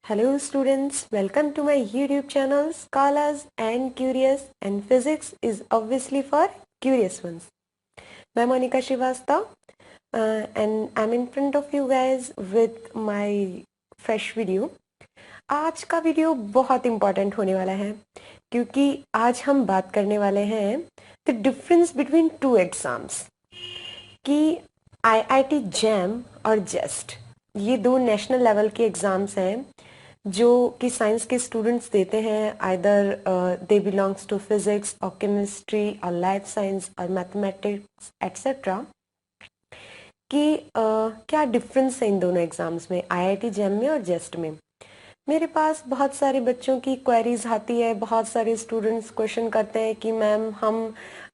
Hello students, welcome to my YouTube channel Scholars and Curious, and physics is obviously for curious ones. I'm Monica Srivastava and I'm in front of you guys with my fresh video. आज का video बहुत important होने वाला है क्योंकि आज हम बात करने वाले हैं the difference between two exams कि आईआईटी जैम और जेस्ट ये दो नेशनल लेवल के एग्जाम्स हैं जो कि साइंस के स्टूडेंट्स देते हैं either they belongs to physics और केमिस्ट्री और लाइफ साइंस और मैथमेटिक्स एट्सेट्रा कि क्या डिफरेंस है इन दोनों एग्जाम्स में आईआईटी जैम में और जेस्ट में। मेरे पास बहुत सारे बच्चों की क्वेरीज आती है, बहुत सारे स्टूडेंट्स क्वेश्चन करते हैं कि मैम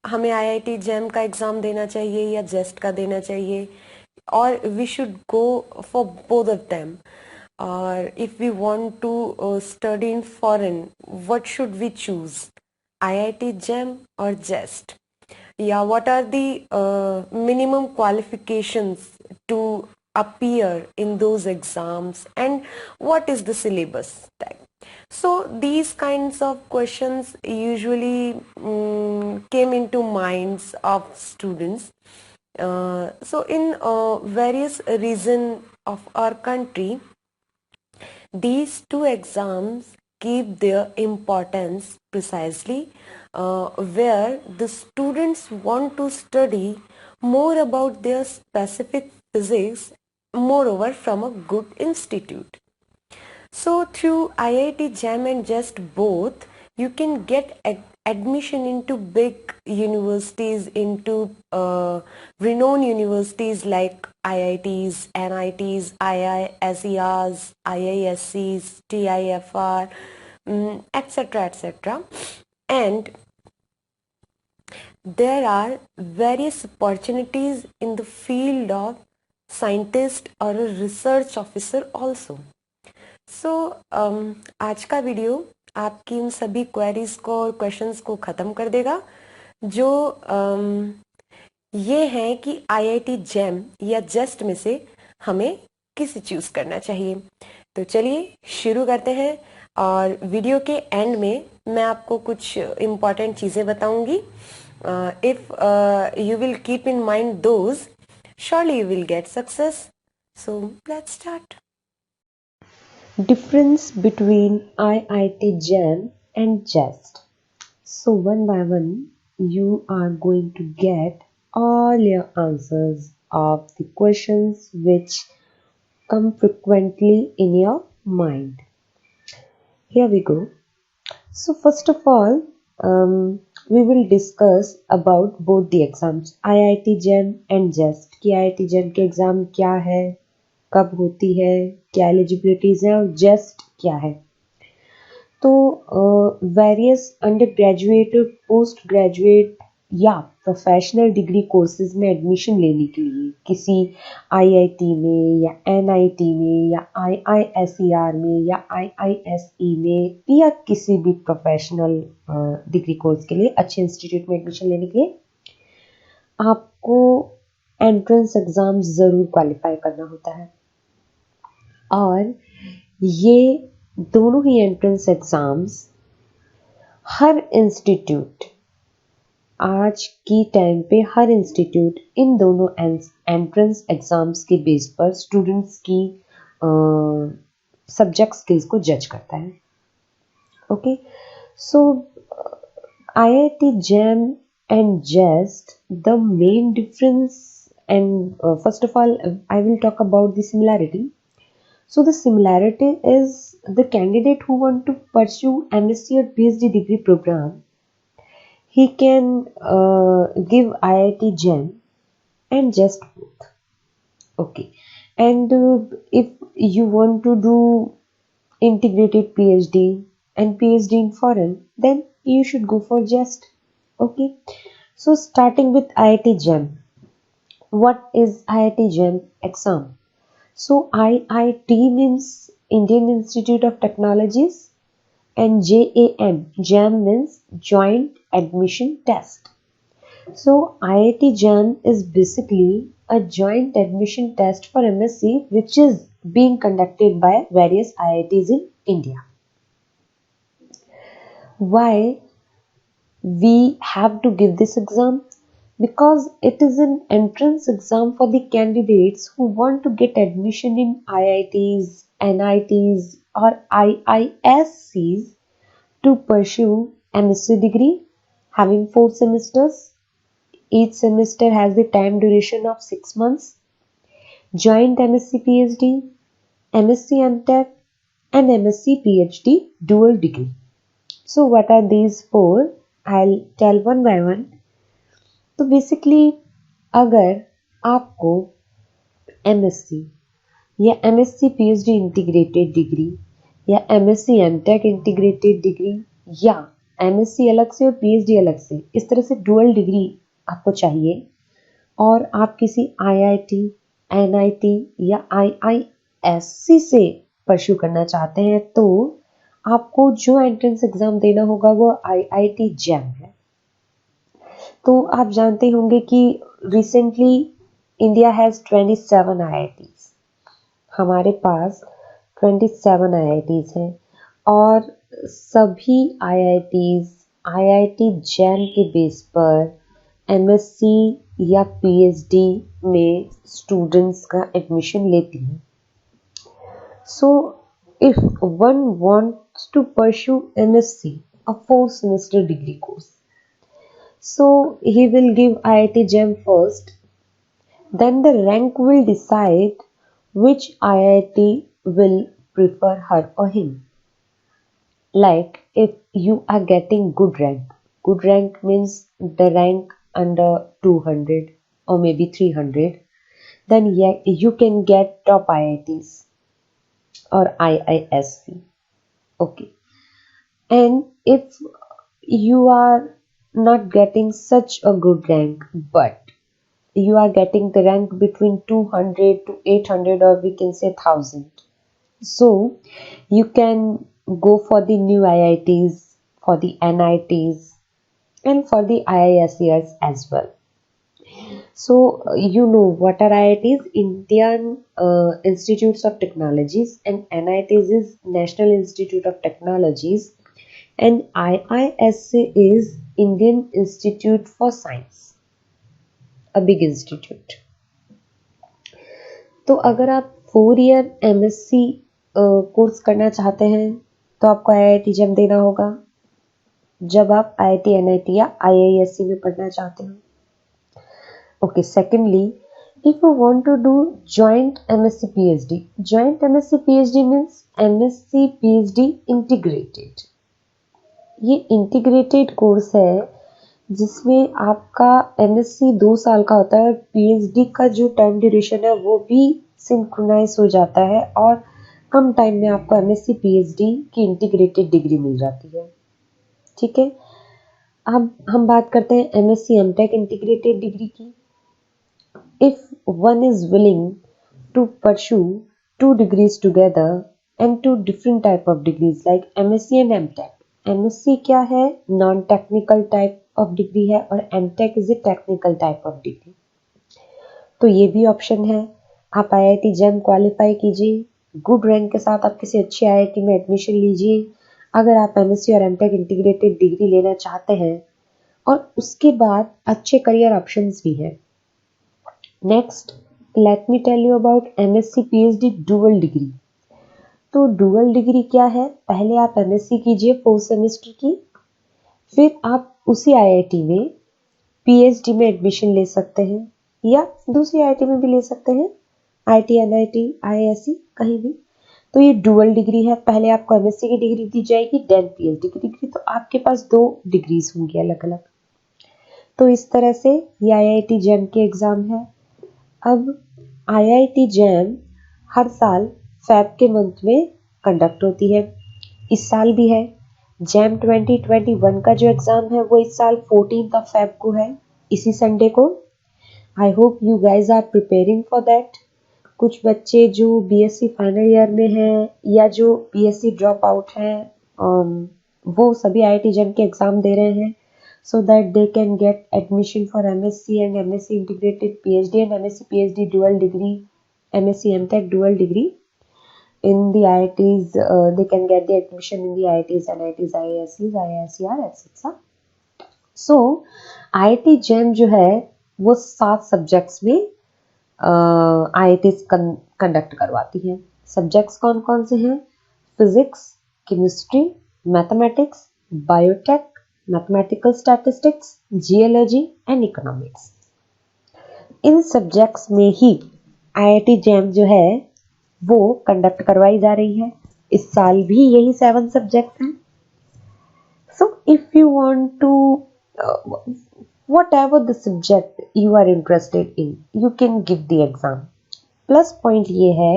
हमें आईआईटी जैम का एग्ज़ाम देना चाहिए या जेस्ट का देना चाहिए, और we should go for both of them, or if we want to study in foreign, what should we choose, IIT JEM or JEST? Yeah, what are the minimum qualifications to appear in those exams, and what is the syllabus type? So these kinds of questions usually came into minds of students. So in various region of our country, these two exams keep their importance precisely where the students want to study more about their specific physics, moreover from a good institute. So through IIT JAM and JEST both, you can get admission into big universities, into renowned universities like IITs, NITs, IISERs, IISCs, TIFR, etc. etc. And there are various opportunities in the field of scientist or a research officer also. सो आज का video आपकी उन सभी queries को और questions को ख़त्म कर देगा जो ये हैं कि आईआईटी जैम या जेस्ट में से हमें किसे चूज करना चाहिए। तो चलिए शुरू करते हैं, और वीडियो के एंड में मैं आपको कुछ इम्पॉर्टेंट चीज़ें बताऊंगी। If you will keep in mind those, surely you will get success. So let's start. Difference between IIT JAM and JEST. So one by one you are going to get all your answers of the questions which come frequently in your mind. Here we go. So first of all, we will discuss about both the exams, IIT JAM and JEST. कि IIT JAM के exam क्या है, कब होती है, क्या eligibilities है, और जेस्ट क्या है। तो various under graduate, post graduate या प्रोफेशनल डिग्री कोर्सेज में एडमिशन लेने के लिए किसी आईआईटी में या एनआईटी में या आईआईएसईआर में या आईआईएसई में या किसी भी प्रोफेशनल डिग्री कोर्स के लिए अच्छे इंस्टीट्यूट में एडमिशन लेने के लिए आपको एंट्रेंस एग्जाम ज़रूर क्वालिफाई करना होता है। और ये दोनों ही एंट्रेंस एग्जाम्स हर इंस्टीट्यूट, आज की टाइम पे हर इंस्टीट्यूट इन दोनों एंट्रेंस एग्जाम्स के बेस पर स्टूडेंट्स की सब्जेक्ट स्किल्स को जज करता है। Okay, so IIT JAM and JEST, the main difference, and first of all I will talk about the similarity. So the similarity is the candidate who want to pursue MSc or PhD degree program, he can give IIT JAM and JEST both. Okay, and if you want to do integrated PhD and PhD in foreign, then you should go for JEST. Okay, so starting with IIT JAM. What is IIT JAM exam? So IIT means Indian Institute of Technologies and JAM means Joint Admission Test. So IIT JAM is basically a joint admission test for MSc which is being conducted by various IITs in India. Why we have to give this exam? Because it is an entrance exam for the candidates who want to get admission in IITs, NITs or IISCs to pursue MSc degree having 4 semesters. Each semester has the time duration of 6 months. Joint MSc PhD, MSc MTech and MSc PhD dual degree. So what are these four? I'll tell one by one. तो basically अगर आपको MSc या MSc PhD integrated degree या MSc MTech integrated degree या MSc अलग से और PhD अलग से, इस तरह से डुअल डिग्री आपको चाहिए और आप किसी IIT, NIT या IISC से परस्यू करना चाहते हैं तो आपको जो एंट्रेंस एग्जाम देना होगा वो IIT JAM है। तो आप जानते होंगे कि रिसेंटली इंडिया हैज़ 27 IITs। हमारे पास 27 IITs हैं और सभी IITs IIT JAM के बेस पर MSc या PhD में स्टूडेंट्स का एडमिशन लेती हैं। So if one wants to pursue MSc, a 4-semester degree course, so he will give IIT JAM first, then the rank will decide which IIT will prefer her or him. Like if you are getting good rank means the rank under 200 or maybe 300, then yeah, you can get top IITs or IISC. Okay. And if you are not getting such a good rank, but you are getting the rank between 200 to 800 or we can say 1000. So you can go for the new IITs, for the NITs and for the IISCs as well. So you know what are IITs? Indian Institutes of Technologies, and NITs is National Institute of Technologies, and IISc is Indian Institute for Science, a big institute. तो अगर आप 4 year MSc course करना चाहते हैं तो आपको IIT JAM देना होगा जब आप IIT NIT या IISc में पढ़ना चाहते हो। Okay, secondly, if you want to do joint MSc PhD means MSc PhD integrated. ये इंटीग्रेटेड कोर्स है जिसमें आपका MSc 2 साल का होता है, PhD का जो टाइम ड्यूरेशन है वो भी सिंक्रोनाइज हो जाता है और कम टाइम में आपको MSc PhD की इंटीग्रेटेड डिग्री मिल जाती है। ठीक है, अब हम बात करते हैं MSc MTech इंटीग्रेटेड डिग्री की। If one is willing to pursue 2 degrees together and 2 different type of degrees like MSc and MTech. MSc क्या है? Non-technical type of degree है और MTech is a technical type of degree. तो ये भी option है। आप IIT JAM क्वालिफाई कीजिए, गुड रैंक के साथ आप किसी अच्छी IIT में एडमिशन लीजिए अगर आप MSc और MTech इंटीग्रेटेड डिग्री लेना चाहते हैं और उसके बाद अच्छे करियर ऑप्शंस भी हैं। Next let me tell you about MSc PhD dual degree. तो डुअल डिग्री क्या है? पहले आप MSc कीजिए 4 सेमेस्टर की, फिर आप उसी IIT में PhD में एडमिशन ले सकते हैं या दूसरी IIT में भी ले सकते हैं, IIT NIT IISc कहीं भी। तो ये डुअल डिग्री है। पहले आपको MSc की डिग्री दी जाएगी, देन PhD की डिग्री। तो आपके पास 2 डिग्रीज होंगी अलग अलग। तो इस तरह से ये IIT JAM के एग्जाम है। अब IIT JAM हर साल Feb के मंथ में कंडक्ट होती है, इस साल भी है। JAM 2021 का जो एग्ज़ाम है वो इस साल 14 Feb को है, इसी संडे को। I hope you guys are preparing for that. कुछ बच्चे जो BSc फाइनल ईयर में हैं या जो BSc ड्रॉप आउट हैं वो सभी IIT JAM के एग्ज़ाम दे रहे हैं so that they can get admission for MSc and MSc integrated PhD and MSc PhD dual degree, MSc MTech dual degree in the IITs, they can get the admission in the IITs, NITs, IIScs, IISER, etc. So IIT JAM जो है वो 7 subjects में IITs conduct करवाती है। Subjects कौन कौन से हैं? Physics, chemistry, mathematics, biotech, mathematical statistics, geology and economics. In subjects में ही IIT JAM जो है वो कंडक्ट करवाई जा रही है। इस साल भी यही 7 सब्जेक्ट हैं। So if you want to whatever the subject you are interested in, you can give the exam. Plus point ये है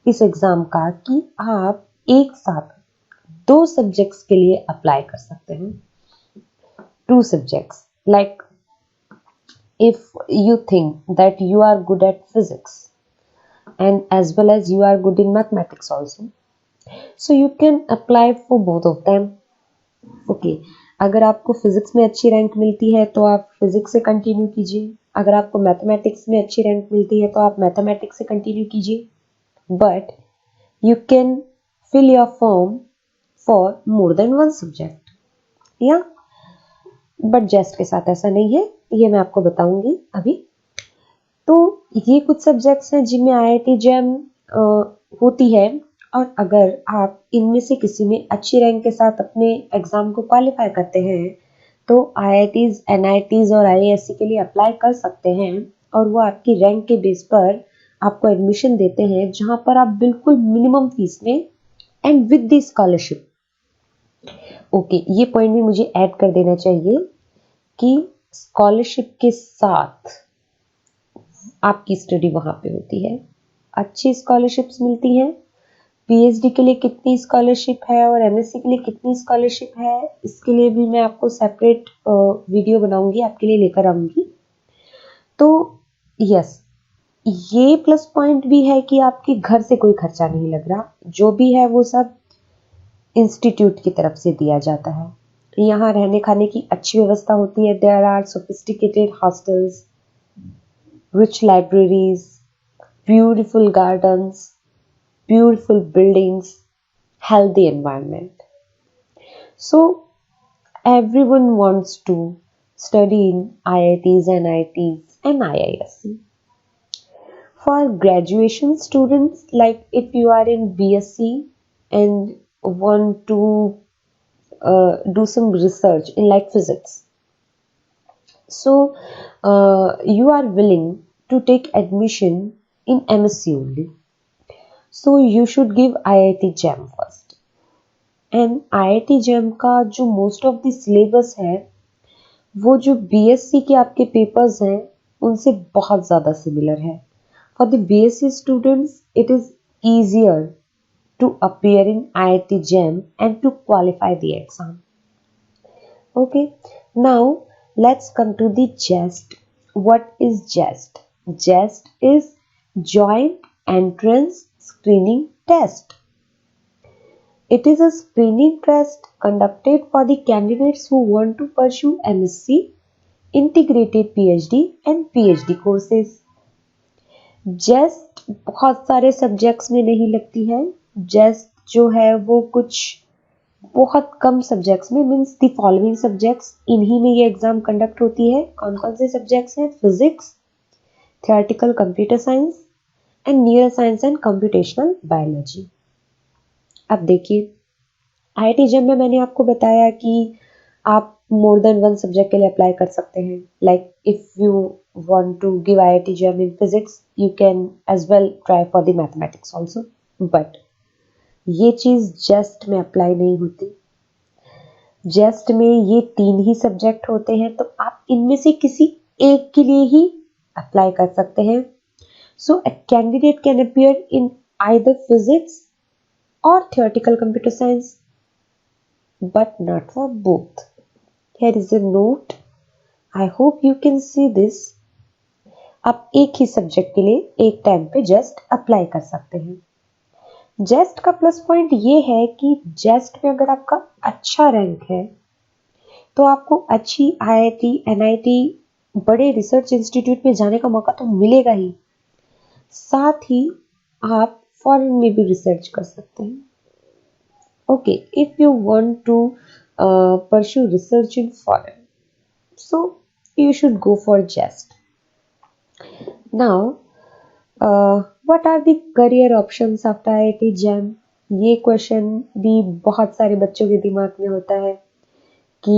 इस एग्जाम का कि आप एक साथ 2 सब्जेक्ट्स के लिए अप्लाई कर सकते हैं। 2 subjects, like if you think that you are good at physics and as well as you are good in mathematics also, so you can apply for both of them. Okay, अगर आपको physics में अच्छी rank मिलती है तो आप physics से continue कीजिए, अगर आपको मैथमेटिक्स में अच्छी रैंक मिलती है तो आप मैथमेटिक्स से कंटिन्यू कीजिए, but you can fill your form for more than 1 subject. या बट जेस्ट के साथ ऐसा नहीं है, ये मैं आपको बताऊंगी अभी। तो ये कुछ सब्जेक्ट्स हैं जिनमें IIT JAM होती है, और अगर आप इनमें से किसी में अच्छी रैंक के साथ अपने एग्जाम को क्वालिफाई करते हैं तो IITs, NITs और IISc के लिए अप्लाई कर सकते हैं, और वो आपकी रैंक के बेस पर आपको एडमिशन देते हैं, जहां पर आप बिल्कुल मिनिमम फीस में and with the scholarship. Okay, ये पॉइंट भी मुझे ऐड कर देना चाहिए कि स्कॉलरशिप के साथ आपकी स्टडी वहां पे होती है। अच्छी स्कॉलरशिप्स मिलती हैं। PhD के लिए कितनी स्कॉलरशिप है और MSc के लिए कितनी स्कॉलरशिप है, इसके लिए भी मैं आपको सेपरेट वीडियो बनाऊंगी, आपके लिए लेकर आऊंगी। तो यस, ये प्लस पॉइंट भी है कि आपके घर से कोई खर्चा नहीं लग रहा, जो भी है वो सब इंस्टीट्यूट की तरफ से दिया जाता है। यहाँ रहने खाने की अच्छी व्यवस्था होती है। There are sophisticated hostels, rich libraries, beautiful gardens, beautiful buildings, healthy environment. So everyone wants to study in IITs, NITs and IISc. For graduation students, like if you are in BSc and want to do some research in like physics, so you are willing to take admission in MSc only. So you should give IIT JAM first. And IIT JAM का जो most of the syllabus है वो जो BSc के आपके papers हैं उनसे बहुत ज़्यादा सिमिलर है। For the BSc students it is easier to appear in IIT JAM and to qualify the exam. Okay, now let's come to the JEST. What is JEST? JEST is Joint Entrance Screening Test. It is a screening test conducted for the candidates who want to pursue MSc, integrated PhD and PhD courses. JEST बहुत सारे subjects में नहीं लगती है। JEST जो है वो कुछ बहुत कम सब्जेक्ट्स में, मीन्स द फॉलोइंग सब्जेक्ट्स, इन्हीं में ये एग्जाम कंडक्ट होती है। कौन कौन से सब्जेक्ट्स हैं? Physics, theoretical computer science and neuro science and computational biology. अब देखिए, IIT JAM में मैंने आपको बताया कि आप मोर देन 1 सब्जेक्ट के लिए अप्लाई कर सकते हैं। Like if you want to give IIT JAM in physics, you can as well try for the mathematics also, but ये चीज JEST में अप्लाई नहीं होती। JEST में ये 3 ही सब्जेक्ट होते हैं, तो आप इनमें से किसी एक के लिए ही अप्लाई कर सकते हैं। So a candidate can appear in either physics or theoretical computer science, but not for both. Here is a note. I hope you can see this. आप एक ही सब्जेक्ट के लिए एक टाइम पे JEST अप्लाई कर सकते हैं। JEST का प्लस पॉइंट ये है कि JEST में अगर आपका अच्छा रैंक है तो आपको अच्छी IIT, NIT, बड़े रिसर्च इंस्टीट्यूट में जाने का मौका तो मिलेगा ही, साथ ही आप फॉरेन में भी रिसर्च कर सकते हैं. Okay, if you want to pursue research in foreign, so you should go for JEST. Now, what are the career options after IIT JAM? ये क्वेश्चन भी बहुत सारे बच्चों के दिमाग में होता है कि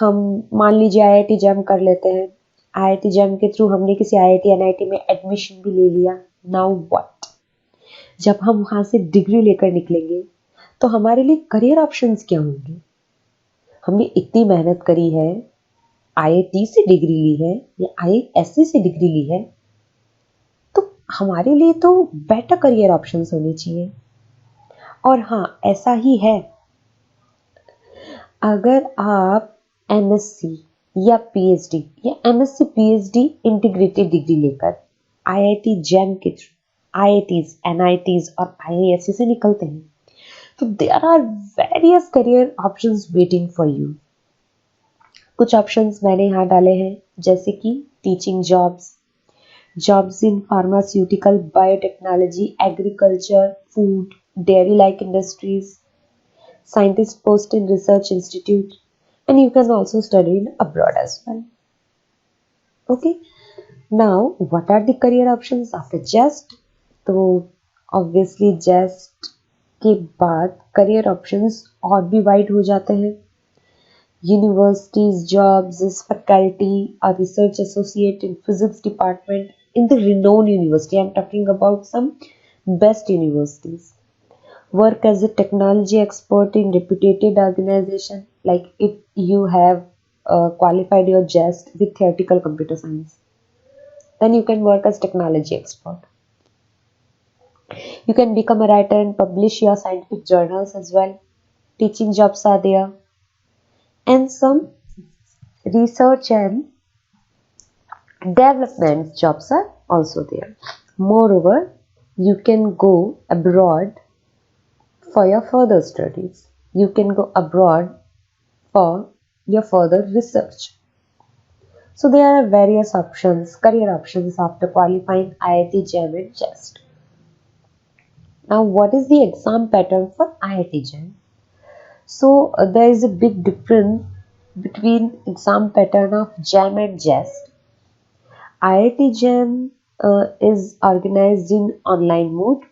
हम मान लीजिए IIT JAM कर लेते हैं. IIT JAM के थ्रू हमने किसी IIT NIT में एडमिशन भी ले लिया. Now what? जब हम वहां से डिग्री लेकर निकलेंगे तो हमारे लिए करियर ऑप्शंस क्या होंगे? हमने इतनी मेहनत करी है, IIT से डिग्री ली है या IISc से डिग्री ली है, तो हमारे लिए तो बेटर करियर ऑप्शंस होने चाहिए. और हाँ, ऐसा ही है. अगर आप MSc या PhD या MSc PhD इंटीग्रेटेड डिग्री लेकर IIT JAM के थ्रू IITs, NITs और IISc से निकलते हैं, तो there are various career options waiting for you. कुछ ऑप्शंस मैंने यहाँ डाले हैं, जैसे कि teaching jobs, jobs in pharmaceutical, biotechnology, agriculture, food, dairy like industries, scientist post in research institute, and you can also study in abroad as well. Okay, now what are the career options after JEST? तो obviously JEST के बाद career options और भी wide हो जाते हैं. Universities jobs as faculty और research associate in physics department in the renowned university. I am talking about some best universities. Work as a technology expert in reputed organisation, like if you have qualified your JEST with theoretical computer science, then you can work as technology expert. You can become a writer and publish your scientific journals as well. Teaching jobs are there. And some research and development jobs are also there. Moreover, you can go abroad for your further studies. You can go abroad for your further research. So there are various options, career options after qualifying IIT JAM and JEST. Now, what is the exam pattern for IIT JAM? So there is a big difference between exam pattern of JAM and JEST. IIT JAM is organized in online mode.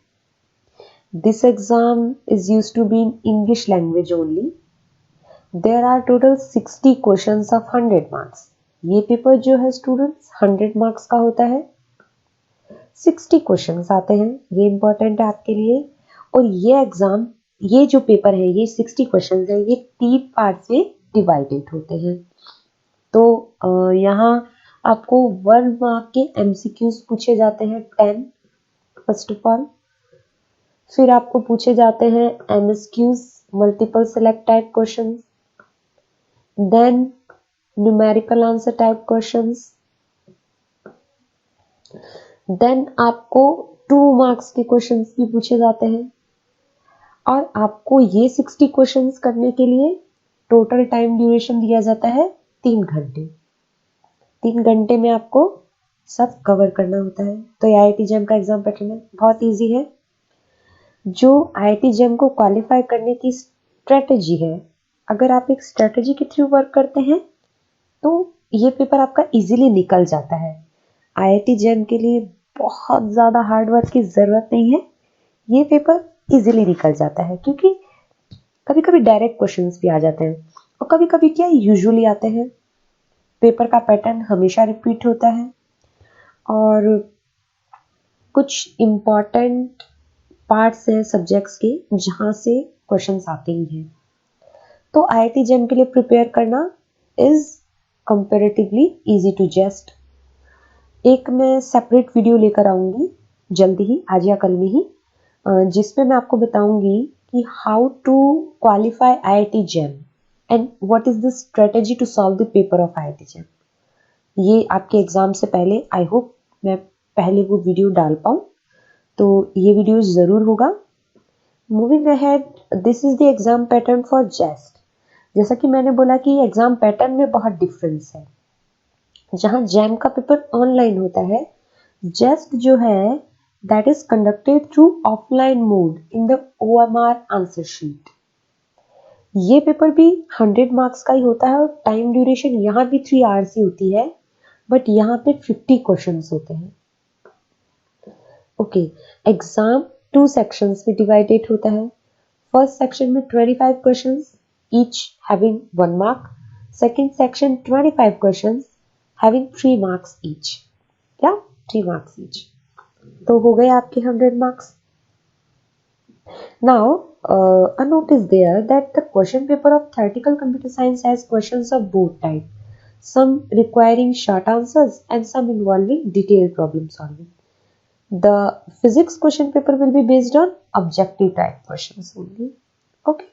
This exam is used to be in English language only. There are total 60 questions of 100 marks. ये paper जो है students 100 marks का होता है. 60 questions आते हैं, ये important है आपके लिए. और ये एग्जाम, ये जो पेपर है, ये 60 क्वेश्चंस है, ये 3 पार्ट्स में डिवाइडेड होते हैं. तो यहाँ आपको 1 मार्क के MCQs पूछे जाते हैं 10 फर्स्ट ऑफ ऑल. फिर आपको पूछे जाते हैं MSQs, multiple select type questions, then numerical answer type questions, then आपको 2 मार्क्स के क्वेश्चंस भी पूछे जाते हैं. और आपको ये 60 क्वेश्चंस करने के लिए टोटल टाइम ड्यूरेशन दिया जाता है 3 घंटे. 3 घंटे में आपको सब कवर करना होता है. तो IIT JAM का एग्जाम पैटर्न है, बहुत इजी है. जो IIT JAM को क्वालिफाई करने की स्ट्रेटेजी है, अगर आप एक स्ट्रेटेजी के थ्रू वर्क करते हैं तो ये पेपर आपका इजीली निकल जाता है. IIT JAM के लिए बहुत ज़्यादा हार्ड वर्क की ज़रूरत नहीं है. ये पेपर इजीली निकल जाता है, क्योंकि कभी कभी डायरेक्ट क्वेश्चंस भी आ जाते हैं और कभी कभी क्या यूजुअली आते हैं. पेपर का पैटर्न हमेशा रिपीट होता है और कुछ इम्पॉर्टेंट पार्ट्स हैं सब्जेक्ट्स के जहाँ से क्वेश्चंस आते ही हैं. तो IIT JAM के लिए प्रिपेयर करना is comparatively easy to JEST. एक मैं सेपरेट वीडियो लेकर आऊंगी जल्दी ही, आज या कल में ही, जिसमें मैं आपको बताऊंगी कि how to qualify IIT JAM and what is the strategy to solve the paper of IIT JAM. ये आपके एग्जाम से पहले आई होप मैं पहले वो वीडियो डाल पाऊँ, तो ये वीडियो ज़रूर होगा. Moving ahead, this is the exam pattern for JEST. जैसा कि मैंने बोला कि एग्जाम पैटर्न में बहुत डिफरेंस है. जहां JAM का पेपर ऑनलाइन होता है, JEST जो है that is conducted through offline mode in the OMR answer sheet. ये पेपर भी 100 मार्क्स का ही होता है और टाइम ड्यूरेशन यहाँ भी 3 आवर्स ही होती है, बट यहाँ पे 50 क्वेश्चंस होते हैं. ओके, एग्जाम 2 सेक्शंस में डिवाइडेड होता है. फर्स्ट सेक्शन में 25 questions each having 1 mark. Second section 25 questions having 3 marks each. क्या 3 मार्क्स ईच. तो हो गए आपके 100 marks. Now, a note is there that the question paper of theoretical computer science has questions of both types, some requiring short answers and some involving detailed problem solving. The physics question paper will be based on objective type questions only. Okay.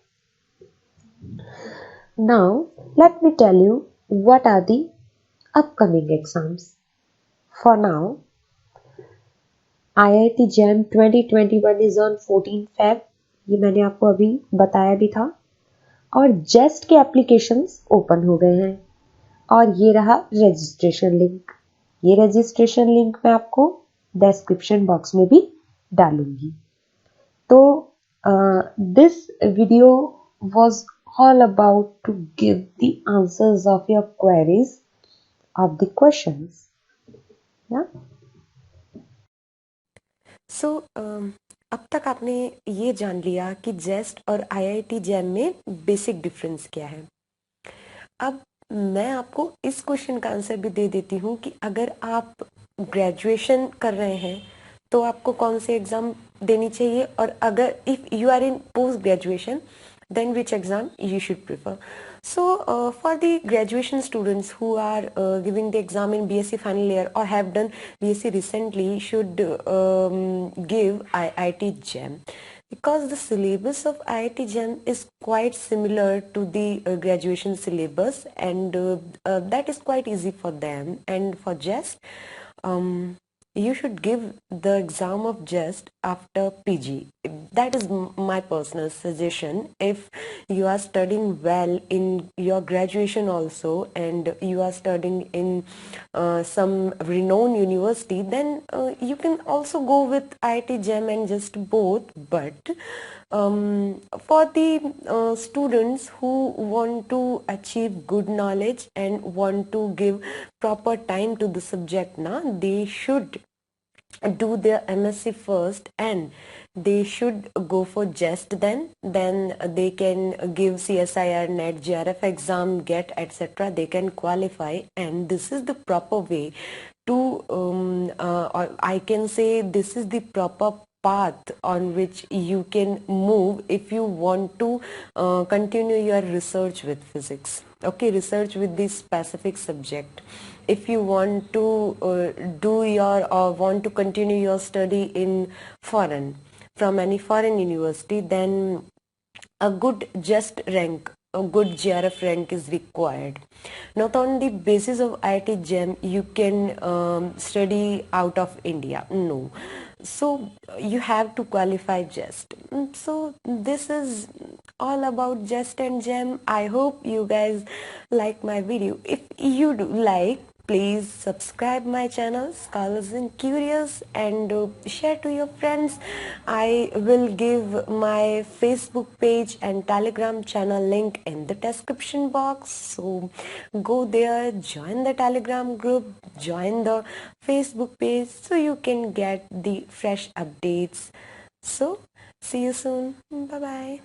Now, let me tell you what are the upcoming exams. For now, IIT JAM 2021 is on 14 Feb. ये मैंने आपको अभी बताया भी था. और जेस्ट के applications open हो गए हैं और ये रहा रजिस्ट्रेशन लिंक. ये रजिस्ट्रेशन लिंक मैं आपको डिस्क्रिप्शन बॉक्स में भी डालूंगी. तो this video was all about to give the answers of your queries of the questions. या सो अब तक आपने ये जान लिया कि जेस्ट और आईआईटी जैम में बेसिक डिफरेंस क्या है. अब मैं आपको इस क्वेश्चन का आंसर भी दे देती हूँ कि अगर आप ग्रेजुएशन कर रहे हैं तो आपको कौन से एग्ज़ाम देनी चाहिए, और अगर if you are in post graduation then which exam you should prefer. So for the graduation students who are giving the exam in BSc final year or have done BSc recently should give IIT JAM, because the syllabus of IIT JAM is quite similar to the graduation syllabus, and that is quite easy for them. And for JEST, you should give the exam of JEST after PG. That is my personal suggestion. If you are studying well in your graduation also, and you are studying in some renowned university, then you can also go with IIT JAM and JEST both. But for the students who want to achieve good knowledge and want to give proper time to the subject, they should do their MSc first, and they should go for JEST. Then they can give CSIR, NET, JRF exam, GET, etc. They can qualify, and this is the proper way to or I can say this is the proper path on which you can move if you want to continue your research with physics. Okay, research with this specific subject. If you want to do your or want to continue your study in foreign, from any foreign university, then a good JEST rank, a good GRF rank is required. Not on the basis of IIT JAM you can study out of India. No. So you have to qualify JEST. So this is all about JEST and JAM. I hope you guys like my video. If you do like, please subscribe my channel Scholars and Curious, and share to your friends. I will give my Facebook page and Telegram channel link in the description box, so go there, join the Telegram group, join the Facebook page, so you can get the fresh updates. So see you soon. Bye bye.